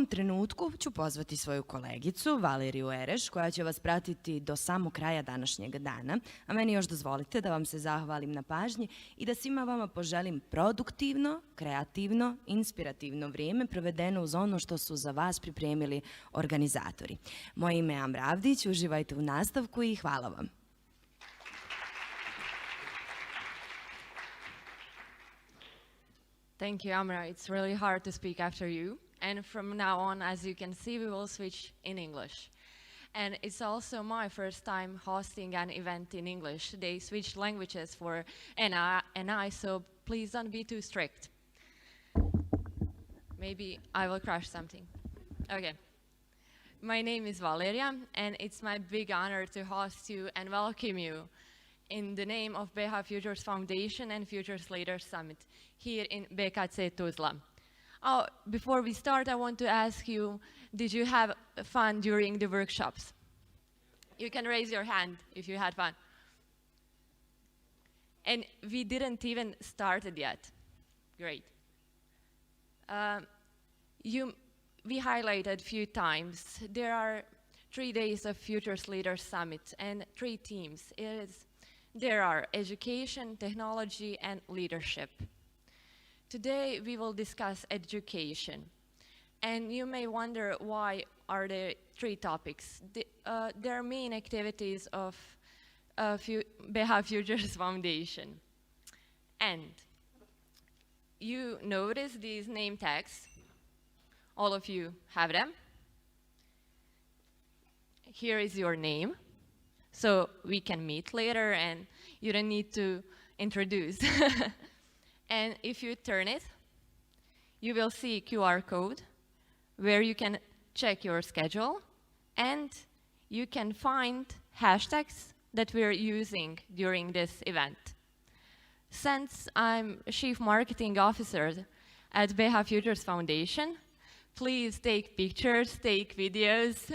ovom trenutku ću pozvati svoju kolegicu Valeriju Ereš, koja će vas pratiti do samog kraja današnjeg dana, a meni još dozvolite da vam se zahvalim na pažnji i da svima vama poželim produktivno, kreativno, inspirativno vrijeme provedeno uz ono što su za vas pripremili organizatori. Moje ime je Amra Avdić, uživajte u nastavku i hvala vam. Thank you, Amra. It's really hard to speak after you. And from now on, as you can see, we will switch in English. And it's also my first time hosting an event in English. They switched languages for I, so please don't be too strict. Maybe I will crush something. Okay. My name is Valeria, and it's my big honor to host you and welcome you in the name of BH Futures Foundation and Futures Leaders Summit here in BKC Tuzla. Oh, before we start, I want to ask you, did you have fun during the workshops? You can raise your hand if you had fun. And we didn't even started yet. Great. We highlighted a few times, there are 3 days of Futures Leaders Summit and 3 themes. There are education, technology, and leadership. Today we will discuss education. And you may wonder why are there 3 topics. There are main activities of BH Futures Foundation. And you notice these name tags. All of you have them. Here is your name. So we can meet later and you don't need to introduce. And if you turn it, you will see a QR code where you can check your schedule and you can find hashtags that we're using during this event. Since I'm Chief Marketing Officer at BH Futures Foundation, please take pictures, take videos,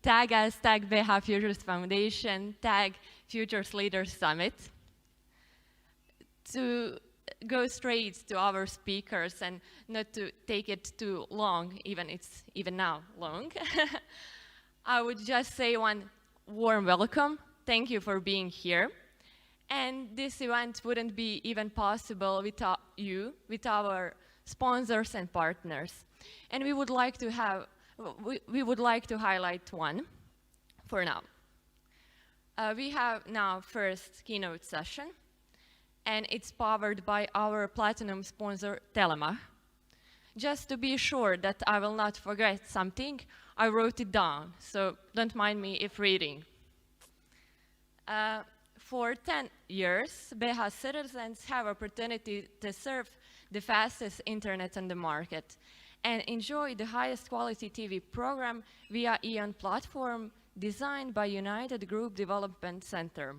tag us, tag BH Futures Foundation, tag Futures Leaders Summit. To go straight to our speakers and not to take it too long, it's even now long, I would just say one warm welcome. Thank you for being here. And this event wouldn't be even possible without you, with our sponsors and partners. And we would like to highlight one for now. We have now first keynote session, and it's powered by our platinum sponsor, Telemach. Just to be sure that I will not forget something, I wrote it down, so don't mind me if reading. For 10 years, BH citizens have opportunity to surf the fastest internet on the market and enjoy the highest quality TV program via EON platform designed by United Group Development Center.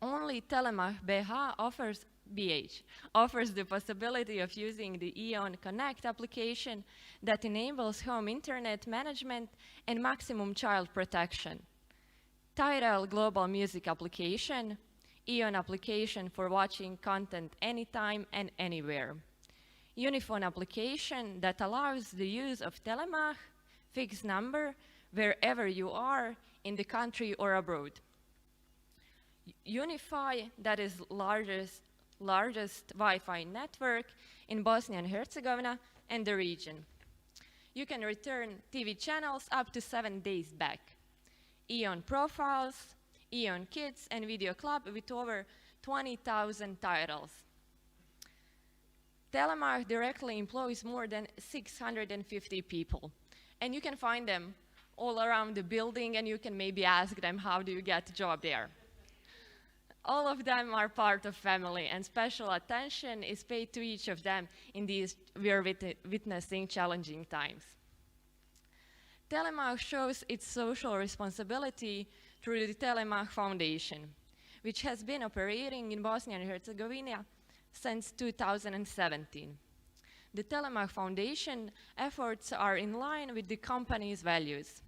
Only Telemach BH offers the possibility of using the EON Connect application that enables home internet management and maximum child protection. Tidal global music application, EON application for watching content anytime and anywhere. Uniphone application that allows the use of Telemach, fixed number, wherever you are in the country or abroad. Unify, that is largest Wi-Fi network in Bosnia and Herzegovina and the region. You can return TV channels up to 7 days back. EON profiles, EON Kids, and Video Club with over 20,000 titles. Telemach directly employs more than 650 people. And you can find them all around the building, and you can maybe ask them, how do you get a job there? All of them are part of family, and special attention is paid to each of them in these we are witnessing challenging times. Telemach shows its social responsibility through the Telemach Foundation, which has been operating in Bosnia and Herzegovina since 2017. The Telemach Foundation efforts are in line with the company's values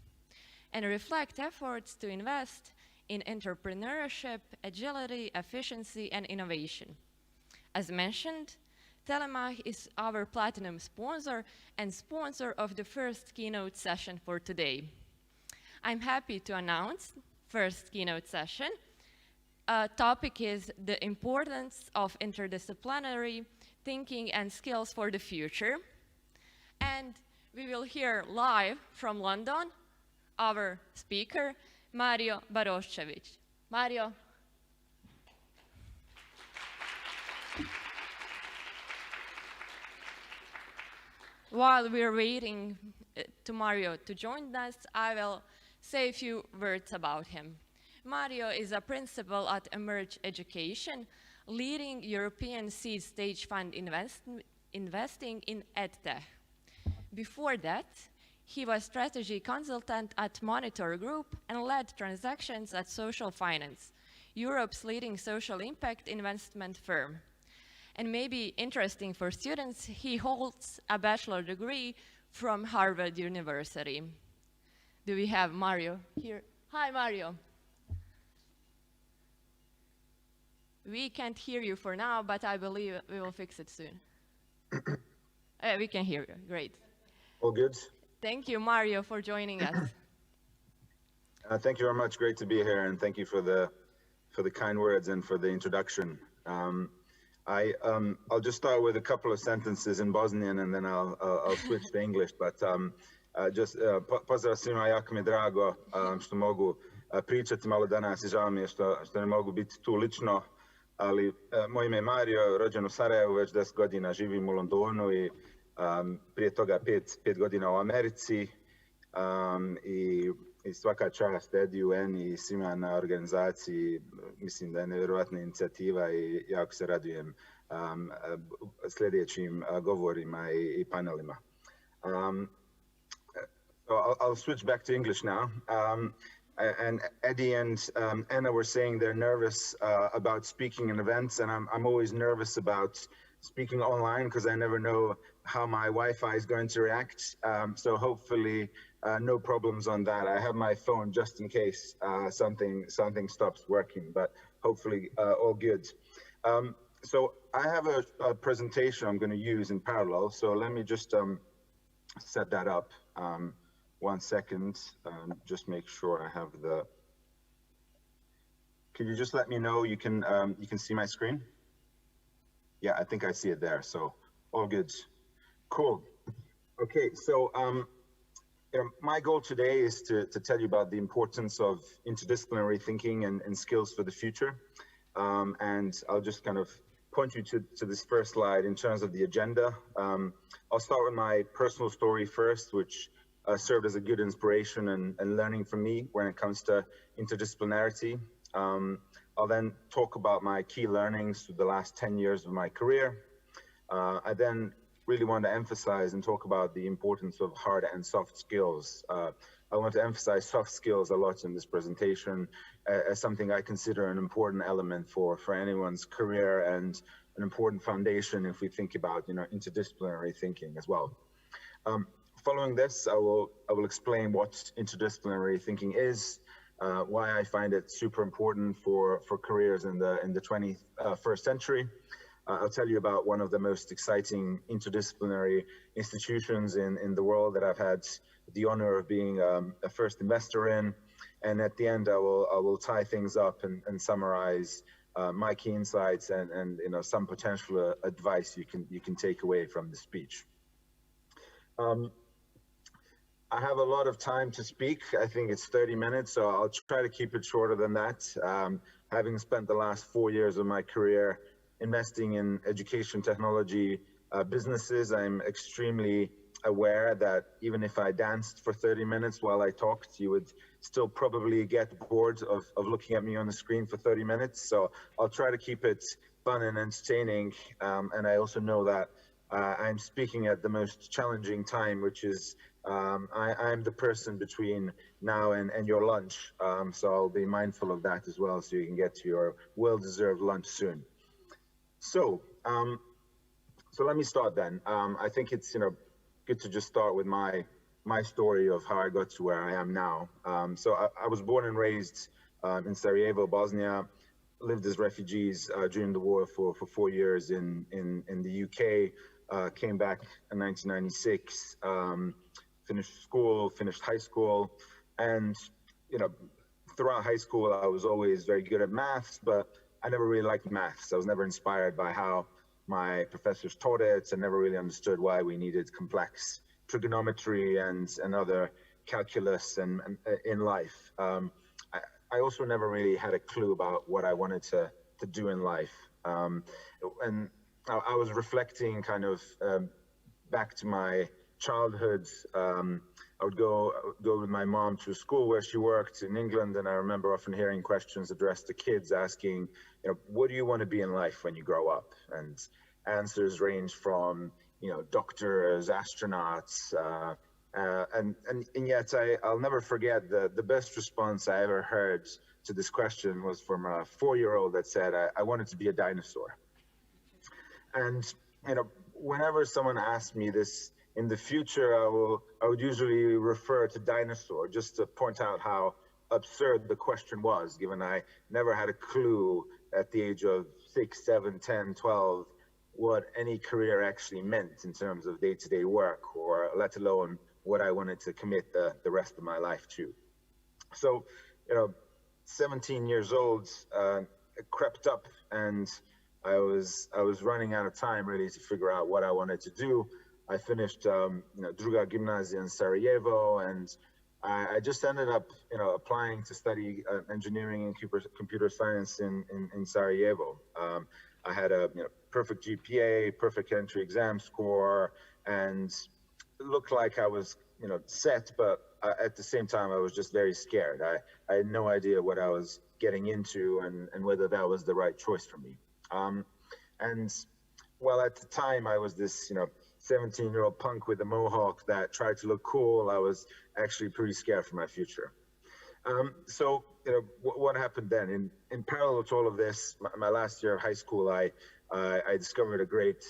and reflect efforts to invest in entrepreneurship, agility, efficiency, and innovation. As mentioned, Telemach is our platinum sponsor and sponsor of the first keynote session for today. I'm happy to announce first keynote session. Topic is the importance of interdisciplinary thinking and skills for the future. And we will hear live from London our speaker, Mario Barosevcic. Mario. While we're waiting to Mario to join us, I will say a few words about him. Mario is a principal at Emerge Education, leading European seed stage fund investing in edtech. Before that, he was strategy consultant at Monitor Group and led transactions at Social Finance, Europe's leading social impact investment firm. And maybe interesting for students, he holds a bachelor degree from Harvard University. Do we have Mario here? Hi, Mario. We can't hear you for now, but I believe we will fix it soon. We can hear you, great. All good. Thank you, Mario, for joining us. Thank you very much. Great to be here, and thank you for the kind words and for the introduction. I'll just start with a couple of sentences in Bosnian, and then I'll switch to English. But pozdrav svima, jako mi je drago što mogu pričati malo danas i žao mi je što ne mogu biti tu lično. Ali moje ime je Mario, rođen u Sarajevu, već 10 godina živim u Londonu i prije toga 5 godina u Americi. I svaka čast EDU-UN i svima na organizaciji. Mislim da je nevjerojatna inicijativa i jako se radujem sljedećim govorima i panelima. So I'll switch back to English now. And Eddie and Anna were saying they're nervous about speaking in events, and I'm always nervous about speaking online because I never know how my Wi-Fi is going to react. So hopefully no problems on that. I have my phone just in case something stops working, but hopefully all good. So I have a presentation I'm going to use in parallel. So let me just set that up. 1 second, just make sure I have the. Can you just let me know you can see my screen? Yeah, I think I see it there. So all good. Cool. Okay, so my goal today is to tell you about the importance of interdisciplinary thinking and skills for the future. And I'll just kind of point you to this first slide in terms of the agenda. I'll start with my personal story first, which served as a good inspiration and learning for me when it comes to interdisciplinarity. I'll then talk about my key learnings through the last 10 years of my career. I then really want to emphasize and talk about the importance of hard and soft skills. I want to emphasize soft skills a lot in this presentation as something I consider an important element for anyone's career and an important foundation if we think about interdisciplinary thinking as well. Following this, I will explain what interdisciplinary thinking is, why I find it super important for careers in the 21st century. I'll tell you about one of the most exciting interdisciplinary institutions in the world that I've had the honor of being a first investor in. And at the end, I will tie things up and summarize my key insights and some potential advice you can take away from the speech. I have a lot of time to speak. I think it's 30 minutes, so I'll try to keep it shorter than that. Having spent the last 4 years of my career investing in education technology businesses, I'm extremely aware that even if I danced for 30 minutes while I talked, you would still probably get bored of looking at me on the screen for 30 minutes. So I'll try to keep it fun and entertaining. And I also know that I'm speaking at the most challenging time, which is I'm the person between now and your lunch. So I'll be mindful of that as well, so you can get to your well-deserved lunch soon. So let me start then. I think it's good to just start with my story of how I got to where I am now. So I was born and raised in Sarajevo, Bosnia. lived as refugees during the war for 4 years in the UK. Came back in 1996, finished school, finished high school, and throughout high school I was always very good at maths, but I never really liked maths. I was never inspired by how my professors taught it, and never really understood why we needed complex trigonometry and other calculus and in life. I also never really had a clue about what I wanted to do in life. And I was reflecting kind of back to my childhood. I would go with my mom to a school where she worked in England, and I remember often hearing questions addressed to kids asking, what do you want to be in life when you grow up? And answers range from, doctors, astronauts, and yet I'll never forget the best response I ever heard to this question was from a 4-year-old that said, I wanted to be a dinosaur. And, whenever someone asks me this in the future, I would usually refer to dinosaur just to point out how absurd the question was, given I never had a clue at the age of 6, 7, 10, 12, what any career actually meant in terms of day-to-day work, or let alone what I wanted to commit the rest of my life to. So, 17 years old, it crept up, and I was running out of time really to figure out what I wanted to do. I finished, Druga Gimnazia in Sarajevo, and I just ended up, applying to study engineering and computer science in Sarajevo. I had a perfect GPA, perfect entry exam score, and it looked like I was, set, but at the same time, I was just very scared. I had no idea what I was getting into and whether that was the right choice for me. And well, at the time, I was this, 17-year-old punk with a mohawk that tried to look cool. I was actually pretty scared for my future. So, what happened then? In parallel to all of this, my last year of high school, I discovered a great,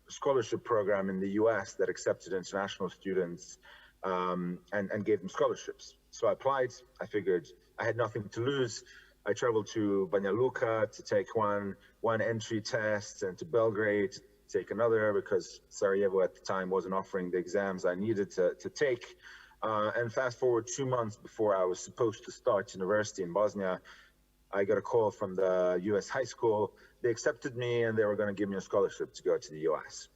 scholarship program in the US that accepted international students and gave them scholarships. So I applied. I figured I had nothing to lose. I traveled to Banja Luka to take one entry test, and to Belgrade to take another, because Sarajevo at the time wasn't offering the exams I needed to take. And fast forward 2 months before I was supposed to start university in Bosnia, I got a call from the US high school. They accepted me, and they were going to give me a scholarship to go to the US.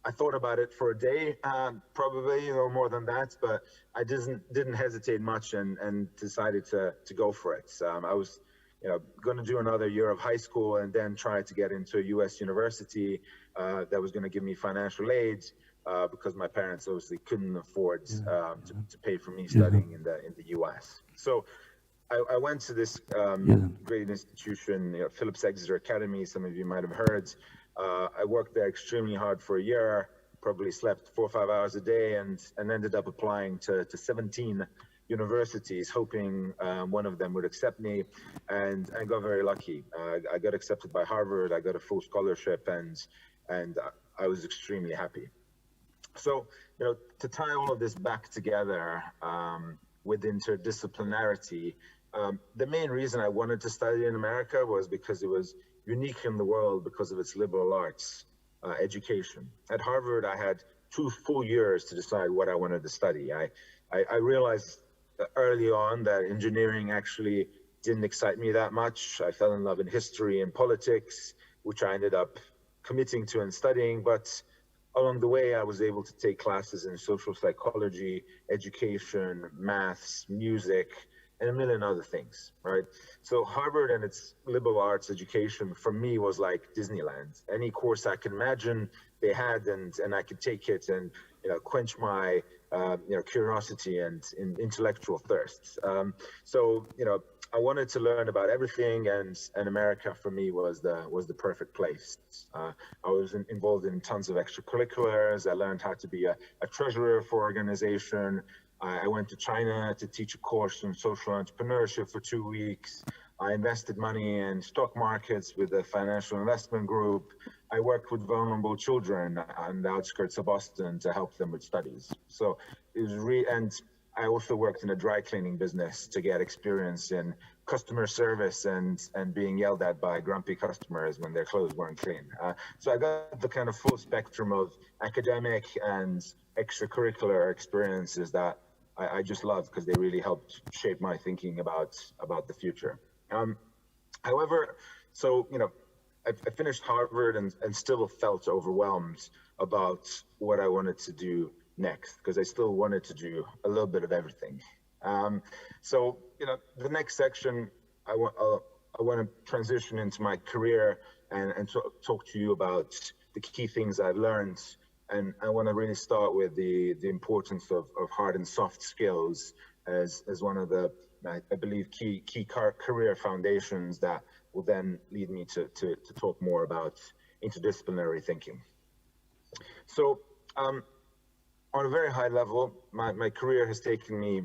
I thought about it for a day, probably, or more than that, but I didn't hesitate much and decided to go for it. I was, going to do another year of high school and then try to get into a U.S. university that was going to give me financial aid, because my parents obviously couldn't afford to pay for me studying in the U.S. So I went to this great institution, Phillips Exeter Academy. Some of you might have heard. I worked there extremely hard for a year, probably slept 4 or 5 hours a day, and ended up applying to 17 universities, hoping one of them would accept me, and I got very lucky. I got accepted by Harvard. I got a full scholarship, and I was extremely happy. So, to tie all of this back together with interdisciplinarity, the main reason I wanted to study in America was because it was unique in the world because of its liberal arts education. At Harvard, I had 2 full years to decide what I wanted to study. I realized early on that engineering actually didn't excite me that much. I fell in love in history and politics, which I ended up committing to and studying. But along the way, I was able to take classes in social psychology, education, maths, music, and a million other things, right? So Harvard and its liberal arts education for me was like Disneyland. Any course I could imagine they had, and I could take it and quench my curiosity and intellectual thirsts. So I wanted to learn about everything, and America for me was the perfect place. I was involved in tons of extracurriculars. I learned how to be a treasurer for organization. I went to China to teach a course on social entrepreneurship for 2 weeks. I invested money in stock markets with a financial investment group. I worked with vulnerable children on the outskirts of Boston to help them with studies. So it was and I also worked in a dry cleaning business to get experience in customer service and being yelled at by grumpy customers when their clothes weren't clean. So I got the kind of full spectrum of academic and extracurricular experiences that I just love, because they really helped shape my thinking about the future. However, so, you know, I finished Harvard and still felt overwhelmed about what I wanted to do next, because I still wanted to do a little bit of everything. So, you know, the next section, I want to transition into my career and talk to you about the key things I've learned. And I want to really start with the importance of hard and soft skills as one of the, I believe, key career foundations that will then lead me to talk more about interdisciplinary thinking. So on a very high level, my career has taken me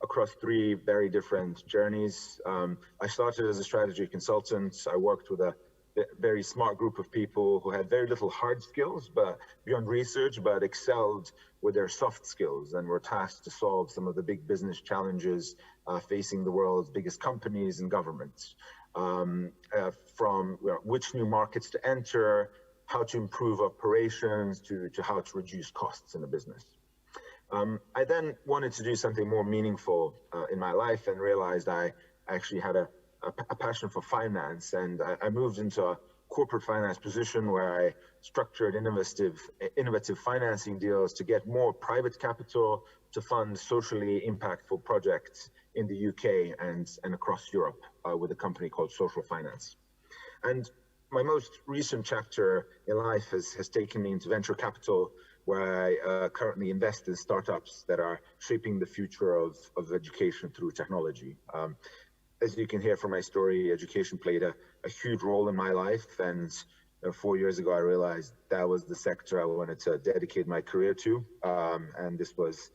across 3 very different journeys. I started as a strategy consultant. I worked with a very smart group of people who had very little hard skills, but beyond research, but excelled with their soft skills and were tasked to solve some of the big business challenges facing the world's biggest companies and governments. From which new markets to enter, how to improve operations, to how to reduce costs in a business. I then wanted to do something more meaningful in my life and realized I actually had a passion for finance, and I moved into a corporate finance position where I structured innovative financing deals to get more private capital to fund socially impactful projects in the UK and across Europe with a company called Social Finance. And my most recent chapter in life has taken me into venture capital, where I currently invest in startups that are shaping the future of education through technology. As you can hear from my story, education played a huge role in my life, and 4 years ago I realized that was the sector I wanted to dedicate my career to, and this was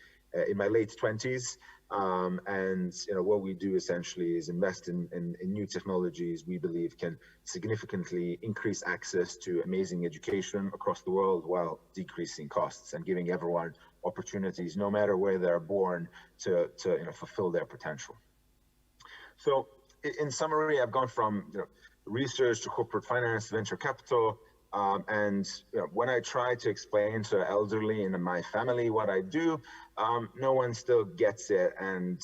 in my late 20s. And you know, what we do essentially is invest in new technologies we believe can significantly increase access to amazing education across the world while decreasing costs and giving everyone opportunities, no matter where they're born, to you know, fulfill their potential. So in summary, I've gone from research to corporate finance, venture capital, and when I try to explain to elderly in my family what I do, no one still gets it, and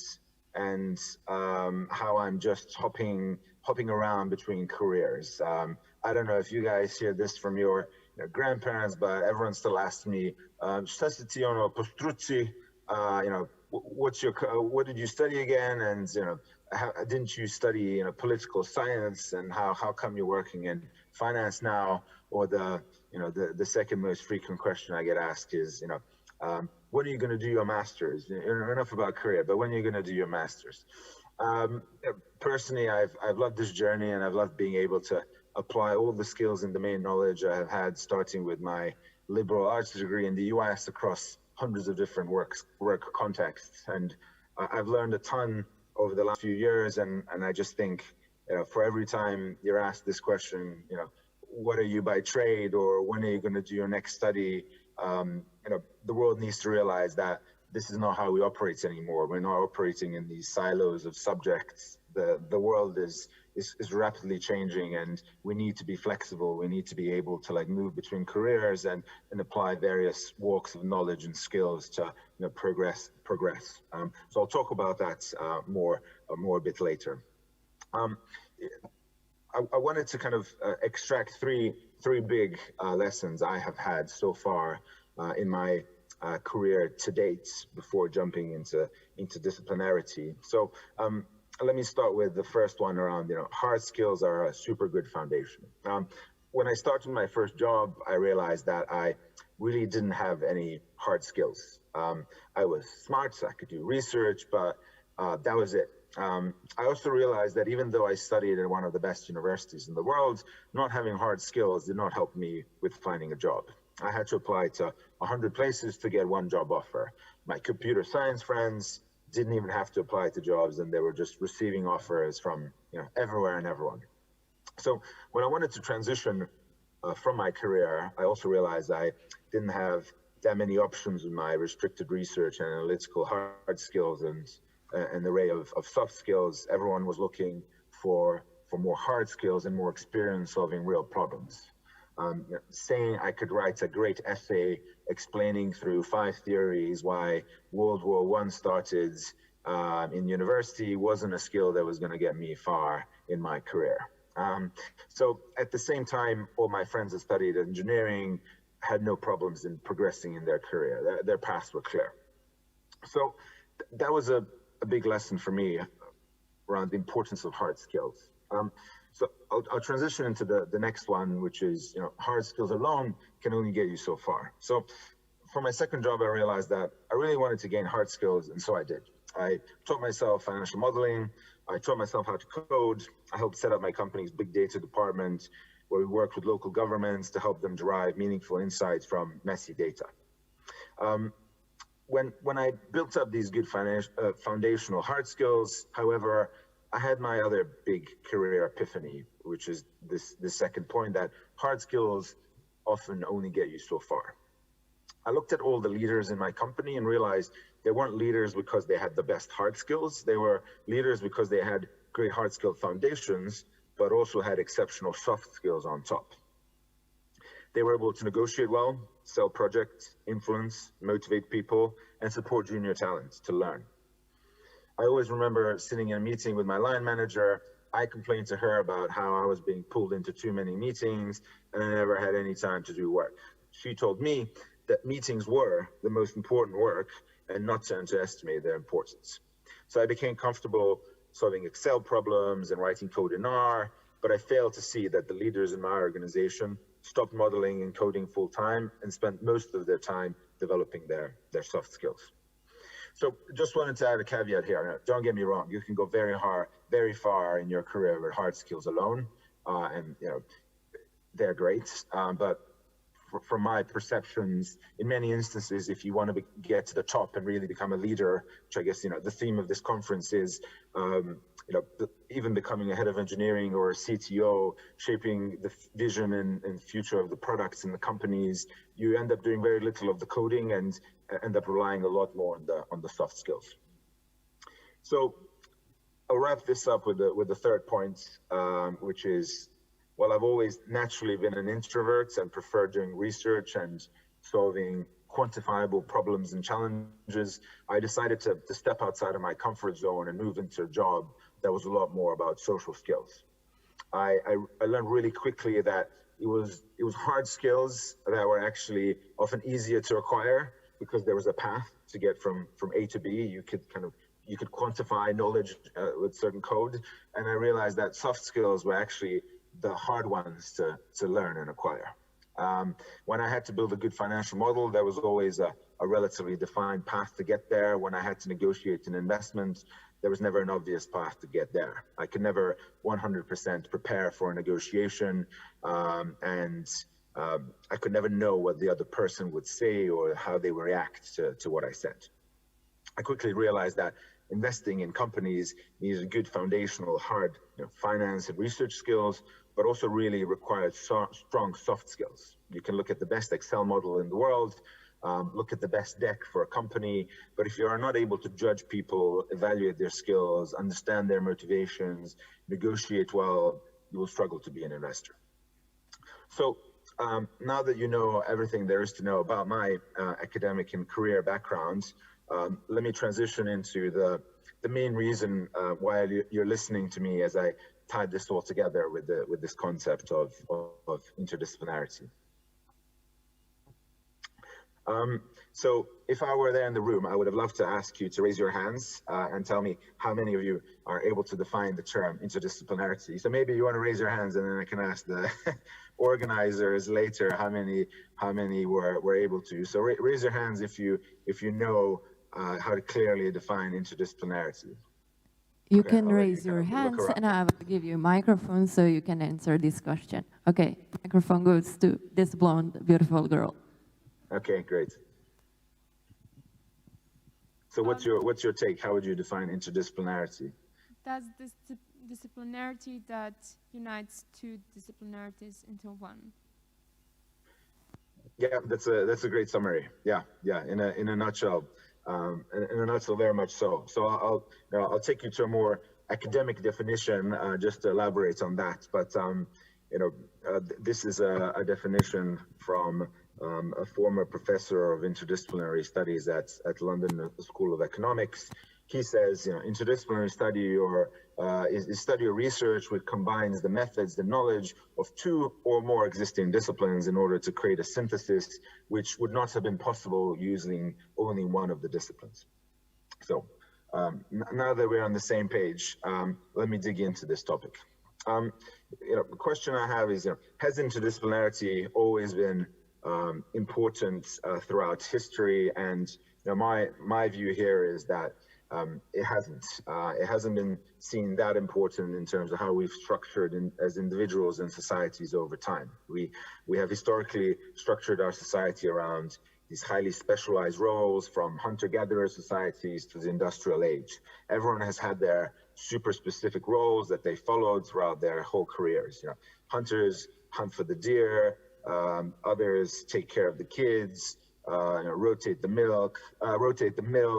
how I'm just hopping around between careers. I don't know if you guys hear this from your grandparents, but everyone still asks me, "Šta si ti ono po struci?" What did you study again? And didn't you study political science? And how come you're working in finance now? Or the second most frequent question I get asked is, when are you going to do your master's? Enough about career, but when are you going to do your master's? Personally, I've loved this journey, and I've loved being able to apply all the skills and domain knowledge I have had, starting with my liberal arts degree in the US across hundreds of different work contexts. And I've learned a ton over the last few years, and I just think, for every time you're asked this question, what are you by trade, or when are you going to do your next study? The world needs to realize that this is not how we operate anymore. We're not operating in these silos of subjects. The world is rapidly changing, and we need to be flexible. We need to be able to move between careers and apply various walks of knowledge and skills to progress. So I'll talk about that more a bit later. I wanted to kind of extract three big lessons I have had so far in my career to date before jumping into interdisciplinarity. So let me start with the first one around, hard skills are a super good foundation. When I started my first job, I realized that I really didn't have any hard skills. I was smart, so I could do research, but that was it. I also realized that even though I studied at one of the best universities in the world, not having hard skills did not help me with finding a job. I had to apply to 100 places to get one job offer. My computer science friends didn't even have to apply to jobs, and they were just receiving offers from everywhere and everyone. So when I wanted to transition from my career, I also realized I didn't have that many options in my restricted research and analytical hard skills and an array of soft skills. Everyone was looking for more hard skills and more experience solving real problems. Saying I could write a great essay explaining through 5 theories why World War I started in university wasn't a skill that was going to get me far in my career. So at the same time, all my friends that studied engineering had no problems in progressing in their career. Their paths were clear. So that was a big lesson for me around the importance of hard skills. So I'll transition into the next one, which is, hard skills alone can only get you so far. So for my second job, I realized that I really wanted to gain hard skills, and so I did. I taught myself financial modeling. I taught myself how to code. I helped set up my company's big data department, where we worked with local governments to help them derive meaningful insights from messy data. When I built up these good foundational hard skills, however, I had my other big career epiphany, which is this second point, that hard skills often only get you so far. I looked at all the leaders in my company and realized they weren't leaders because they had the best hard skills. They were leaders because they had great hard skill foundations, but also had exceptional soft skills on top. They were able to negotiate well, sell projects, influence, motivate people, and support junior talent to learn. I always remember sitting in a meeting with my line manager. I complained to her about how I was being pulled into too many meetings and I never had any time to do work. She told me that meetings were the most important work and not to underestimate their importance. So I became comfortable solving Excel problems and writing code in R, but I failed to see that the leaders in my organization stopped modeling and coding full time and spent most of their time developing their soft skills. So just wanted to add a caveat here. Now, don't get me wrong, you can go very far in your career with hard skills alone, and they're great. But from my perceptions, in many instances, if you want to get to the top and really become a leader, which I guess the theme of this conference is, even becoming a head of engineering or a CTO, shaping the vision and future of the products in the companies, you end up doing very little of the coding and end up relying a lot more on the soft skills. So I'll wrap this up with the third point, which is, while I've always naturally been an introvert and preferred doing research and solving quantifiable problems and challenges, I decided to step outside of my comfort zone and move into a job that was a lot more about social skills. I learned really quickly that it was hard skills that were actually often easier to acquire because there was a path to get from A to B. You could quantify knowledge with certain code, and I realized that soft skills were actually the hard ones to learn and acquire. When I had to build a good financial model, there was always a relatively defined path to get there. When I had to negotiate an investment, there was never an obvious path to get there. I could never 100% prepare for a negotiation, and I could never know what the other person would say or how they would react to what I said. I quickly realized that investing in companies needs a good foundational hard finance and research skills, but also really requires strong soft skills. You can look at the best Excel model in the world, look at the best deck for a company, but if you are not able to judge people, evaluate their skills, understand their motivations, negotiate well, you will struggle to be an investor. So now that you know everything there is to know about my academic and career background, let me transition into the main reason why you're listening to me as I tied this all together with this concept of interdisciplinarity. So if I were there in the room, I would have loved to ask you to raise your hands and tell me how many of you are able to define the term interdisciplinarity. So maybe you want to raise your hands and then I can ask the organizers later how many were able to. So raise your hands if you know how to clearly define interdisciplinarity. You can raise your hands and I will give you a microphone so you can answer this question. Okay, microphone goes to this blonde, beautiful girl. Okay, great. So what's your take? How would you define interdisciplinarity? That's this disciplinarity that unites two disciplinarities into one. Yeah, that's a great summary. Yeah, in a nutshell, in a nutshell, very much so. So I'll take you to a more academic definition just to elaborate on that. But this is a definition from a former professor of interdisciplinary studies at London School of Economics. He says, interdisciplinary study is study or research which combines the methods, the knowledge of two or more existing disciplines in order to create a synthesis which would not have been possible using only one of the disciplines. So now that we're on the same page, let me dig into this topic. The question I have is, has interdisciplinarity always been important throughout history? And my view here is that it hasn't been seen that important in terms of how we've structured as individuals and societies over time. We have historically structured our society around these highly specialized roles, from hunter-gatherer societies to the industrial age. Everyone has had their super specific roles that they followed throughout their whole careers. Hunters hunt for the deer, others take care of the kids, rotate the mill,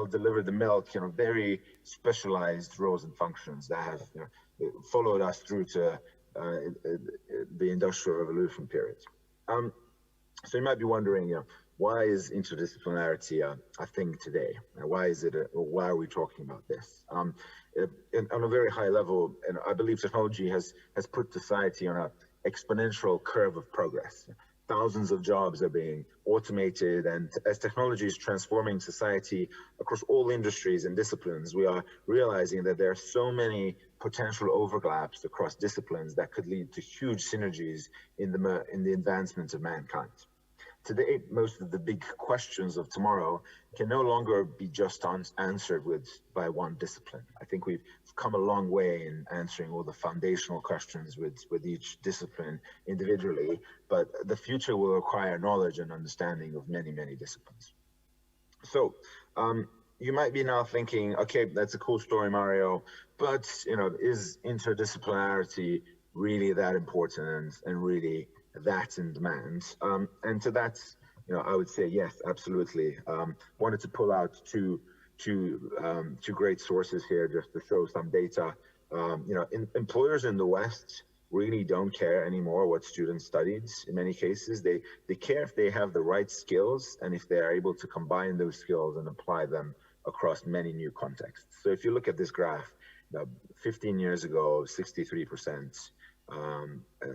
deliver the milk, very specialized roles and functions that have followed us through to the Industrial Revolution period. So you might be wondering, why is interdisciplinarity a thing today? Why are we talking about this? On a very high level, and I believe technology has put society on an exponential curve of progress. Thousands of jobs are being automated, and as technology is transforming society across all industries and disciplines, we are realizing that there are so many potential overlaps across disciplines that could lead to huge synergies in the advancement of mankind. Today, most of the big questions of tomorrow can no longer be just answered by one discipline. I think we've come a long way in answering all the foundational questions with each discipline individually, but the future will require knowledge and understanding of many, many disciplines. So you might be now thinking, okay, that's a cool story, Mario, but is interdisciplinarity really that important and really that in demand? And to that, I would say yes, absolutely. Wanted to pull out two great sources here just to show some data. Employers in the West really don't care anymore what students studied. In many cases, they care if they have the right skills and if they are able to combine those skills and apply them across many new contexts. So if you look at this graph, 15 years ago, 63%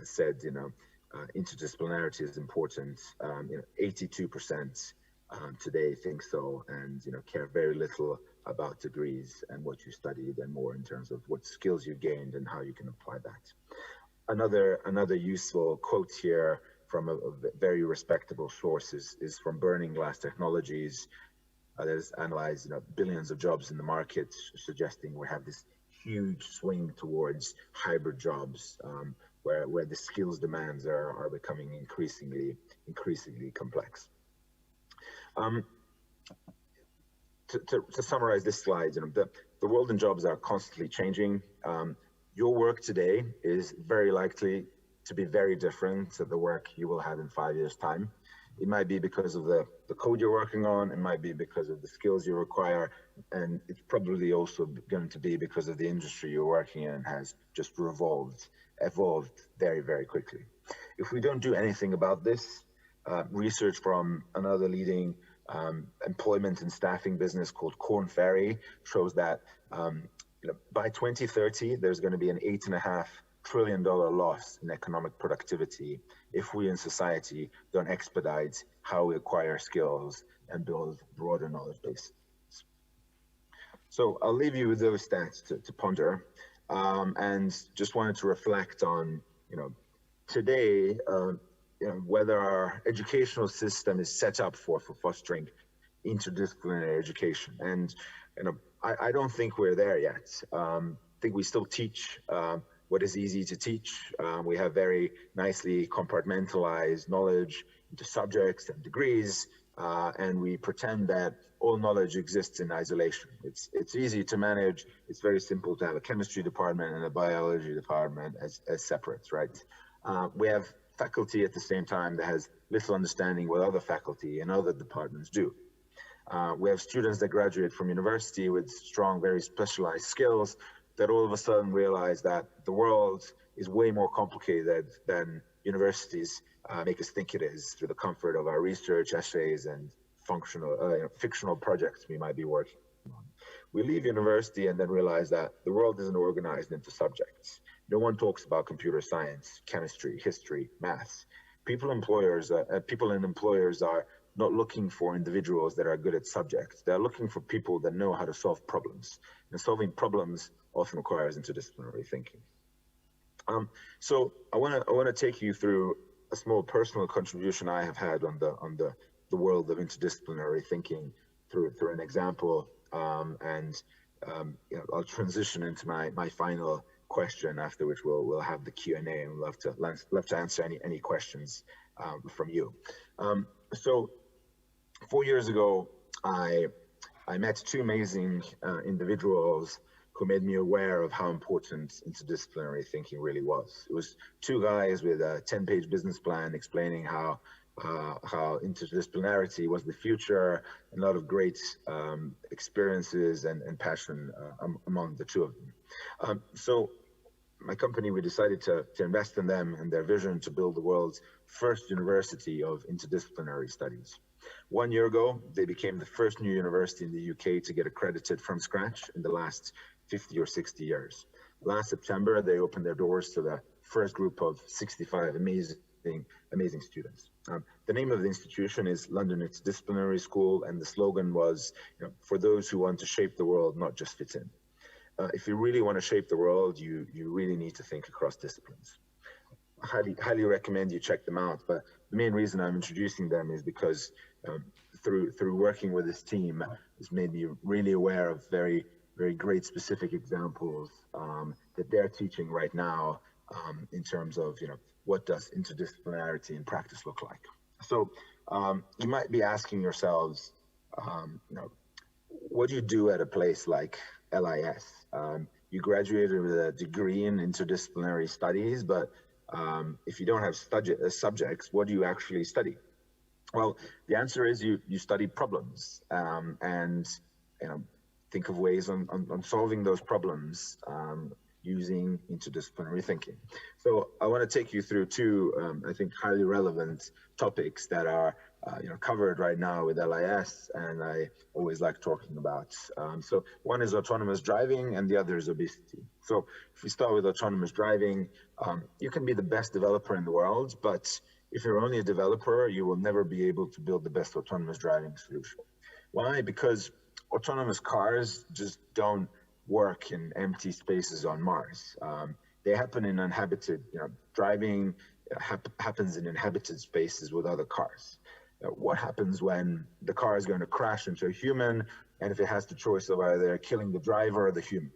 said, interdisciplinarity is important. 82% today think so, and care very little about degrees and what you studied, and more in terms of what skills you gained and how you can apply that. Another useful quote here from a very respectable source is from Burning Glass Technologies. That has analyzed billions of jobs in the market, suggesting we have this huge swing towards hybrid jobs, where the skills demands are becoming increasingly complex. To summarize this slide, the world and jobs are constantly changing. Your work today is very likely to be very different to the work you will have in 5 years' time. It might be because of the code you're working on, it might be because of the skills you require, and it's probably also going to be because of the industry you're working in has just evolved very, very quickly. If we don't do anything about this, research from another leading employment and staffing business called Korn Ferry shows that by 2030, there's going to be an $8.5 trillion loss in economic productivity if we in society don't expedite how we acquire skills and build broader knowledge bases. So I'll leave you with those stats to ponder, and just wanted to reflect on, today, whether our educational system is set up for fostering interdisciplinary education. And I don't think we're there yet. I think we still teach what is easy to teach. We have very nicely compartmentalized knowledge into subjects and degrees, and we pretend that all knowledge exists in isolation. It's easy to manage. It's very simple to have a chemistry department and a biology department as separate, right? We have faculty at the same time that has little understanding what other faculty and other departments do. We have students that graduate from university with strong, very specialized skills that all of a sudden realize that the world is way more complicated than universities make us think it is, through the comfort of our research, essays, and fictional projects we might be working on. We leave university and then realize that the world isn't organized into subjects. No one talks about computer science, chemistry, history, maths. People and employers are not looking for individuals that are good at subjects. They're looking for people that know how to solve problems. And solving problems often requires interdisciplinary thinking. So I want to take you through a small personal contribution I have had on the world of interdisciplinary thinking through an example, I'll transition into my final question, after which we'll have the Q&A, and love to answer any questions from you. So 4 years ago, I met two amazing individuals who made me aware of how important interdisciplinary thinking really was. It was two guys with a 10-page business plan explaining how interdisciplinarity was the future, and a lot of great experiences and passion among the two of them. So my company, we decided to invest in them and their vision to build the world's first university of interdisciplinary studies. 1 year ago, they became the first new university in the UK to get accredited from scratch in the last 50 or 60 years. Last September, they opened their doors to the first group of 65 amazing students. The name of the institution is London Interdisciplinary School, and the slogan was, for those who want to shape the world, not just fit in. If you really want to shape the world, you really need to think across disciplines. I highly recommend you check them out, but the main reason I'm introducing them is because through working with this team, it's made me really aware of very great specific examples that they're teaching right now in terms of, what does interdisciplinarity in practice look like? So you might be asking yourselves, what do you do at a place like LIS? You graduated with a degree in interdisciplinary studies, but if you don't have subjects, what do you actually study? Well, the answer is you study problems and think of ways on solving those problems using interdisciplinary thinking. So I want to take you through two, I think, highly relevant topics that are covered right now with LIS, and I always like talking about. So one is autonomous driving, and the other is obesity. So if we start with autonomous driving, you can be the best developer in the world, but if you're only a developer, you will never be able to build the best autonomous driving solution. Why? Because autonomous cars just don't work in empty spaces on Mars. They happen in uninhabited, driving happens in inhabited spaces with other cars. What happens when the car is going to crash into a human, and if it has the choice of either killing the driver or the human?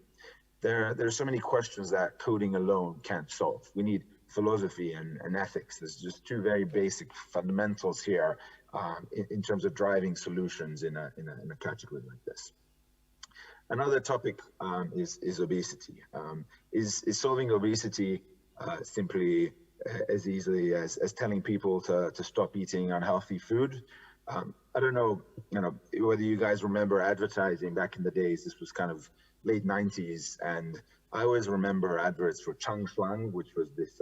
There's so many questions that coding alone can't solve. We need philosophy and ethics. There's just two very basic fundamentals here in terms of driving solutions in a category like this. Another topic is obesity. Is solving obesity simply as easily as telling people to stop eating unhealthy food? I don't know, whether you guys remember advertising back in the days. This was kind of late 90s, and I always remember adverts for Changshlang, which was this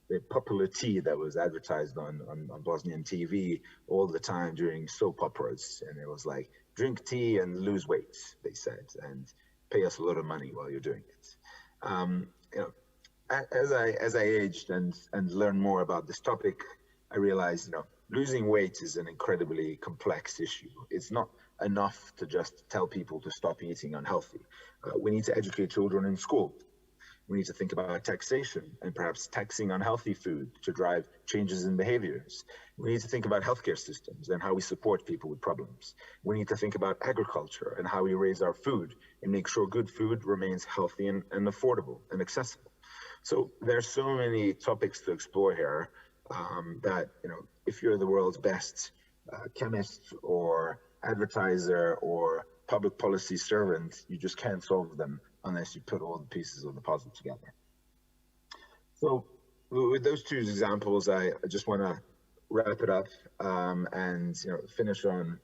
the popular tea that was advertised on Bosnian TV all the time during soap operas, and it was like, drink tea and lose weight, they said, and pay us a lot of money while you're doing it. As I aged and learned more about this topic, I realized, losing weight is an incredibly complex issue. It's not enough to just tell people to stop eating unhealthy. We need to educate children in school. We need to think about taxation and perhaps taxing unhealthy food to drive changes in behaviors. We need to think about healthcare systems and how we support people with problems. We need to think about agriculture and how we raise our food and make sure good food remains healthy and affordable and accessible. So there's so many topics to explore here that, if you're the world's best chemist or advertiser or public policy servant, you just can't solve them unless you put all the pieces of the puzzle together. So with those two examples, I just want to wrap it up and finish on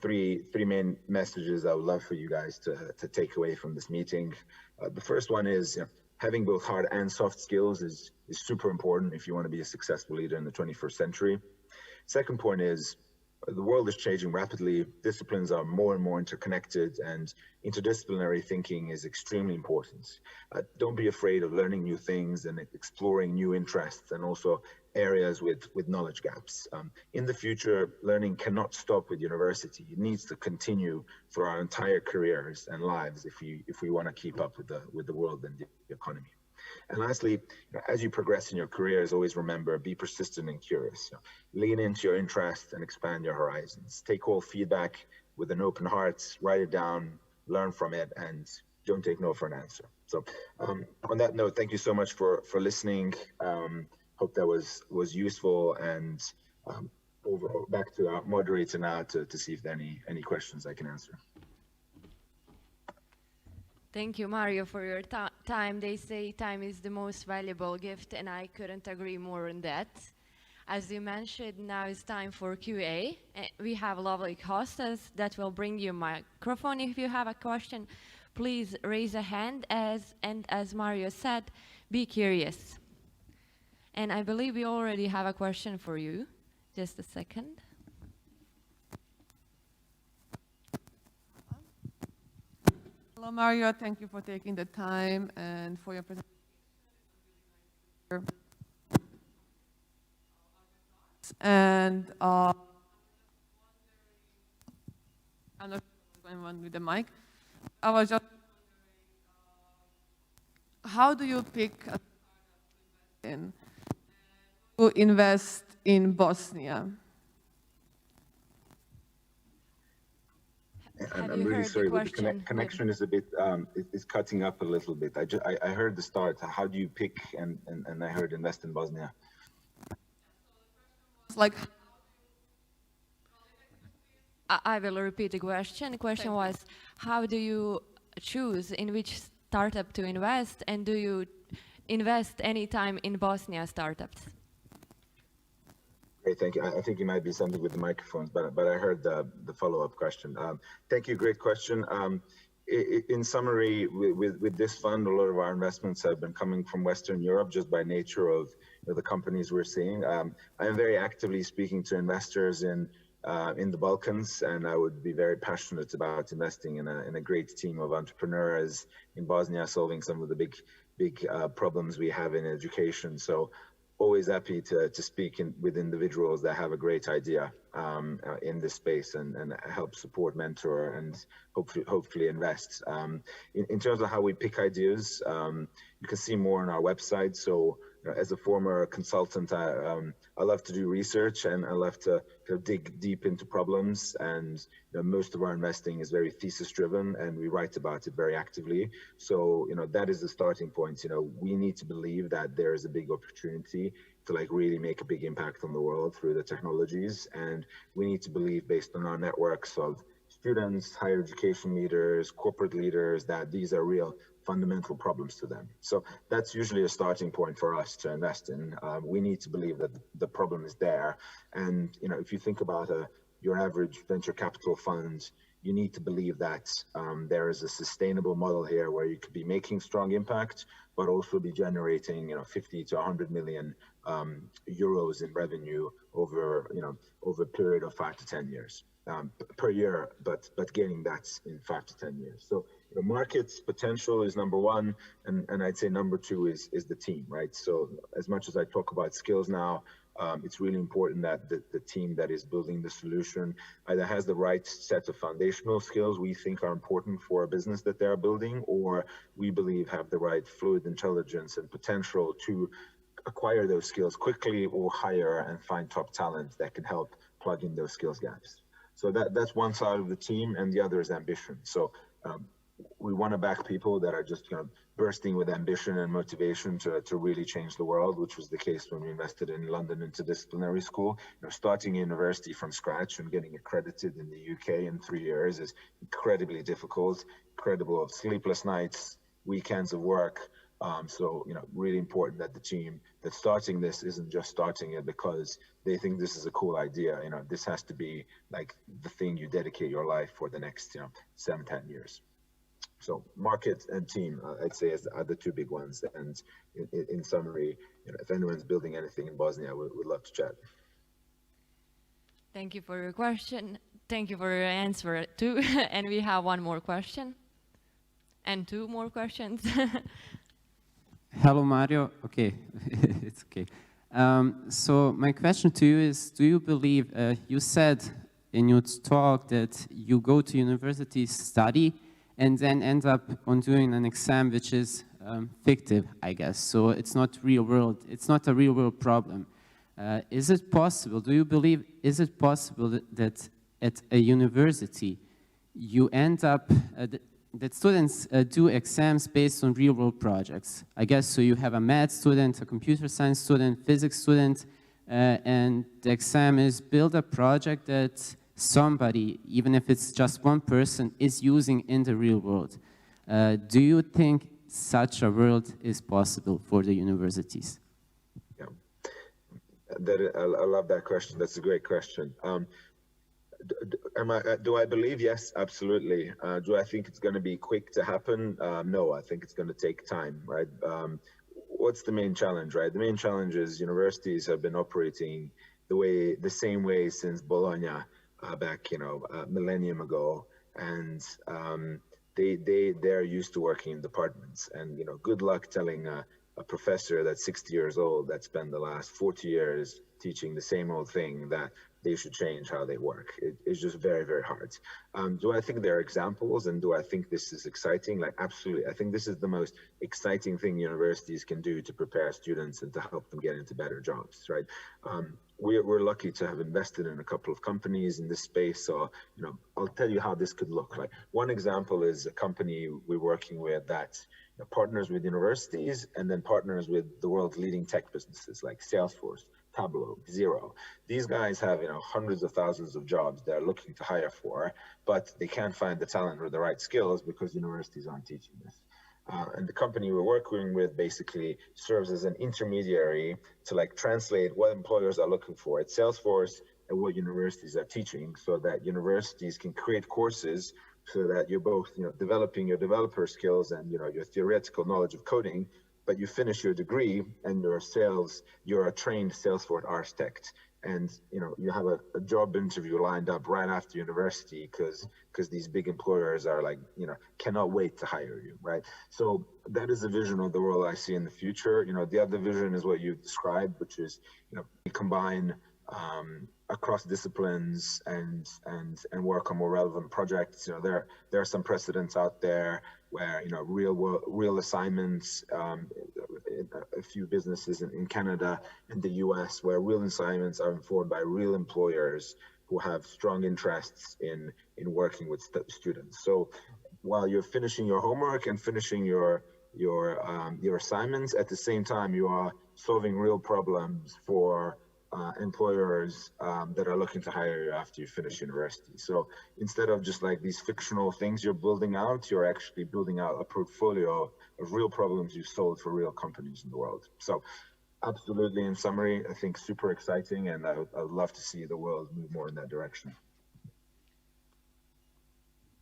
three main messages I would love for you guys to take away from this meeting. The first one is having both hard and soft skills is super important if you want to be a successful leader in the 21st century. Second point is the world is changing rapidly. Disciplines are more and more interconnected, and interdisciplinary thinking is extremely important. Don't be afraid of learning new things and exploring new interests and also areas with knowledge gaps. In the future, learning cannot stop with university. It needs to continue through our entire careers and lives if we want to keep up with the world and the economy. And lastly, as you progress in your careers, always remember, be persistent and curious. Lean into your interests and expand your horizons. Take all feedback with an open heart, write it down, learn from it, and don't take no for an answer. So on that note, thank you so much for listening. Hope that was useful, and back to our moderator now to see if there are any questions I can answer. Thank you, Mario, for your time. They say time is the most valuable gift, and I couldn't agree more on that. As you mentioned, now it's time for QA. We have lovely hostess that will bring you a microphone. If you have a question, please raise a hand. And as Mario said, be curious. And I believe we already have a question for you. Just a second. Hello, Mario. Thank you for taking the time and for your presentation. And I'm not going on with the mic. I was just how do you pick to invest in Bosnia? I'm really sorry, but the connection is a bit, it's cutting up a little bit. I heard the start. How do you pick, and I heard invest in Bosnia. It's like, I will repeat the question. The question was, how do you choose in which startup to invest, and do you invest anytime in Bosnia startups? Great, thank you. I think you might be something with the microphones, but I heard the follow-up question. Thank you, great question. In summary, with this fund, a lot of our investments have been coming from Western Europe just by nature of the companies we're seeing. I am very actively speaking to investors in the Balkans, and I would be very passionate about investing in a great team of entrepreneurs in Bosnia, solving some of the big problems we have in education. So always happy to speak with individuals that have a great idea in this space and help support, mentor, and hopefully invest. In terms of how we pick ideas, you can see more on our website. So as a former consultant, I love to do research, and I love to dig deep into problems. And most of our investing is very thesis driven, and we write about it very actively. So that is the starting point. We need to believe that there is a big opportunity to really make a big impact on the world through the technologies, and we need to believe, based on our networks of students, higher education leaders, corporate leaders, that these are real fundamental problems to them. So that's usually a starting point for us to invest in. We need to believe that the problem is there. And if you think about your average venture capital fund, you need to believe that there is a sustainable model here where you could be making strong impact, but also be generating 50 to 100 million euros in revenue over a period of 5 to 10 years per year, but getting that in 5 to 10 years. So the market's potential is number one, and I'd say number two is the team, right? So as much as I talk about skills now, it's really important that the team that is building the solution either has the right set of foundational skills we think are important for a business that they're building, or we believe have the right fluid intelligence and potential to acquire those skills quickly or hire and find top talent that can help plug in those skills gaps. So that's one side of the team, and the other is ambition. So we want to back people that are just bursting with ambition and motivation to really change the world, which was the case when we invested in London Interdisciplinary School. Starting a university from scratch and getting accredited in the UK in 3 years is incredibly difficult, incredible of sleepless nights, weekends of work, So, really important that the team that's starting this isn't just starting it because they think this is a cool idea. This has to be like the thing you dedicate your life for the next, 7-10 years. So market and team, I'd say, are the two big ones. And in summary, if anyone's building anything in Bosnia, we'd love to chat. Thank you for your question. Thank you for your answer too. And we have one more question. And two more questions. Hello, Mario. Okay, it's okay. So my question to you is, do you believe, you said in your talk that you go to university, study, and then end up on doing an exam which is fictive, I guess. So it's not real world, it's not a real world problem. Is it possible, do you believe, is it possible that at a university you end up, that students do exams based on real world projects? I guess so you have a math student, a computer science student, physics student, and the exam is build a project that somebody, even if it's just one person, is using in the real world. Do you think such a world is possible for the universities? Yeah, I love that question. That's a great question. Do I believe? Yes, absolutely. Do I think it's going to be quick to happen? No, I think it's going to take time, right? What's the main challenge, right? The main challenge is universities have been operating the same way since Bologna back, a millennium ago, and they're used to working in departments. And good luck telling a professor that's 60 years old that spent the last 40 years teaching the same old thing that they should change how they work. It's just very, very hard. Do I think there are examples, and do I think this is exciting? Like, absolutely. I think this is the most exciting thing universities can do to prepare students and to help them get into better jobs, right? We're lucky to have invested in a couple of companies in this space. So, I'll tell you how this could look like. One example is a company we're working with that partners with universities and then partners with the world's leading tech businesses like Salesforce, Tableau, Xero. These guys have hundreds of thousands of jobs they're looking to hire for, but they can't find the talent or the right skills because universities aren't teaching this. And the company we're working with basically serves as an intermediary to translate what employers are looking for at Salesforce and what universities are teaching, so that universities can create courses so that you're both developing your developer skills and your theoretical knowledge of coding, but you finish your degree and you're a trained Salesforce architect, and you have a job interview lined up right after university because these big employers are cannot wait to hire you, right? So that is a vision of the world I see in the future. The other vision is what you described, which is we combine across disciplines and work on more relevant projects. There are some precedents out there where real assignments, a few businesses in Canada and the US, where real assignments are informed by real employers who have strong interests in working with students. So while you're finishing your homework and finishing your assignments, at the same time you are solving real problems for employers that are looking to hire you after you finish university. So instead of just these fictional things you're building out, you're actually building out a portfolio of real problems you've solved for real companies in the world. So absolutely, in summary, I think super exciting, and I would love to see the world move more in that direction.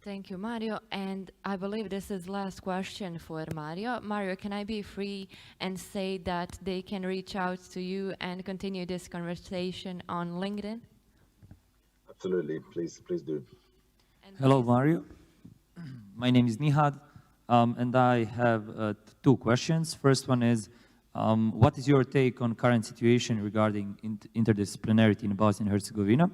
Thank you, Mario. And I believe this is last question for Mario. Mario, can I be free and say that they can reach out to you and continue this conversation on LinkedIn? Absolutely, please do. And Hello, please- Mario. My name is Nihad, and I have two questions. First one is, what is your take on current situation regarding interdisciplinarity in Bosnia and Herzegovina?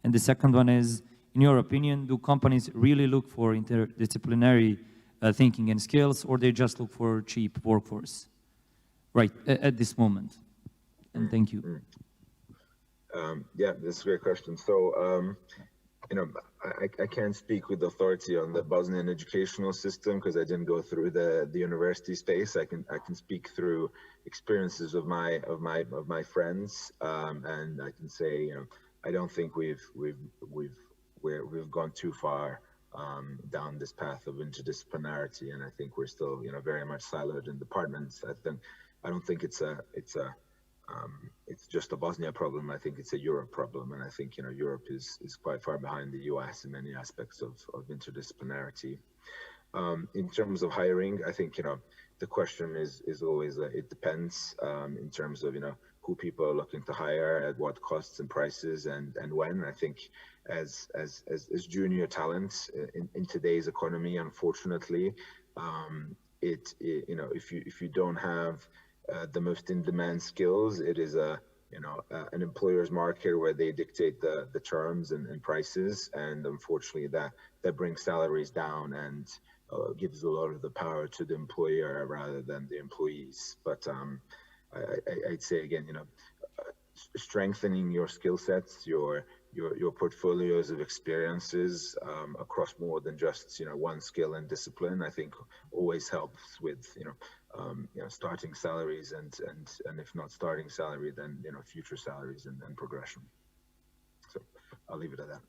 And the second one is, in your opinion, do companies really look for interdisciplinary thinking and skills, or they just look for cheap workforce right at this moment? And thank you. Yeah, this is a great question. So, I can't speak with authority on the Bosnian educational system because I didn't go through the university space. I can speak through experiences of my friends, and I can say, I don't think we've gone too far down this path of interdisciplinarity, and I think we're still, very much siloed in departments. I don't think it's just a Bosnia problem. I think it's a Europe problem, and I think Europe is quite far behind the US in many aspects of interdisciplinarity. In terms of hiring, I think the question is always it depends in terms of who people are looking to hire, at what costs and prices, and when. I think as junior talents in today's economy, unfortunately, if you don't have the most in-demand skills, it is an employer's market where they dictate the terms and prices, and unfortunately that brings salaries down and gives a lot of the power to the employer rather than the employees. But I'd say again, strengthening your skill sets, your portfolios of experiences across more than just one skill and discipline, I think always helps with starting salaries and if not starting salary, then future salaries and progression. So I'll leave it at that.